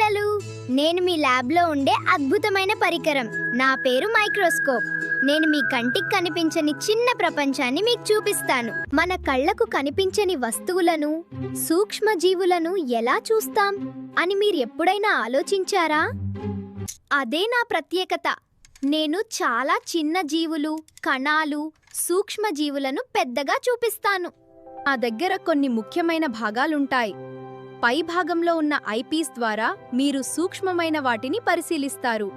పిల్లలు, నేను మీ ల్యాబ్లో ఉండే అద్భుతమైన పరికరం. నా పేరు మైక్రోస్కోప్. నేను మీ కంటికి కనిపించని చిన్న ప్రపంచాన్ని మీకు చూపిస్తాను. మన కళ్ళకు కనిపించని వస్తువులను, సూక్ష్మజీవులను ఎలా చూస్తాం అని మీరు ఎప్పుడైనా ఆలోచించారా? అదే నా ప్రత్యేకత. నేను చాలా చిన్న జీవులు, కణాలు, సూక్ష్మజీవులను పెద్దగా చూపిస్తాను. ఆ దగ్గర కొన్ని ముఖ్యమైన భాగాలుంటాయి. పై భాగంలో ఉన్న ఐపీస్ ద్వారా మీరు సూక్ష్మమైన వాటిని పరిశీలిస్తారు.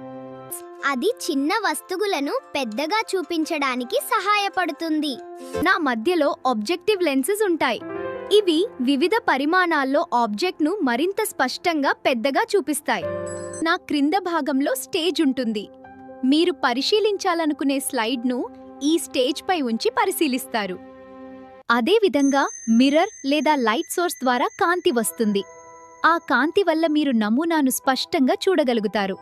అది చిన్న వస్తువులను పెద్దగా చూపించడానికి సహాయపడుతుంది. నా మధ్యలో ఆబ్జెక్టివ్ లెన్సెస్ ఉంటాయి. ఇవి వివిధ పరిమాణాల్లో ఆబ్జెక్ట్ను మరింత స్పష్టంగా పెద్దగా చూపిస్తాయి. నా క్రింద భాగంలో స్టేజ్ ఉంటుంది. మీరు పరిశీలించాలనుకునే స్లైడ్ను ఈ స్టేజ్ పై ఉంచి పరిశీలిస్తారు. అదేవిధంగా మిర్రర్ లేదా లైట్ సోర్స్ ద్వారా కాంతి వస్తుంది. ఆ కాంతి వల్ల మీరు నమూనాను స్పష్టంగా చూడగలుగుతారు.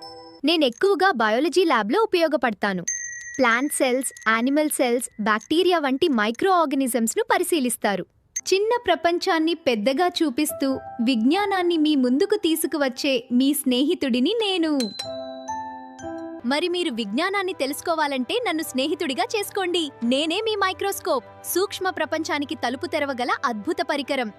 నేనెక్కువగా బయాలజీ ల్యాబ్లో ఉపయోగపడతాను. Plant cells, animal cells, bacteria వంటి మైక్రో ఆర్గానిజమ్స్ను పరిశీలిస్తారు. చిన్న ప్రపంచాన్ని పెద్దగా చూపిస్తూ విజ్ఞానాన్ని మీ ముందుకు తీసుకువచ్చే మీ స్నేహితుడిని నేను. మరి మీరు విజ్ఞానాన్ని తెలుసుకోవాలంటే నన్ను స్నేహితుడిగా చేసుకోండి. నేనే మీ మైక్రోస్కోప్, సూక్ష్మ ప్రపంచానికి తలుపు తెరవగల అద్భుత పరికరం.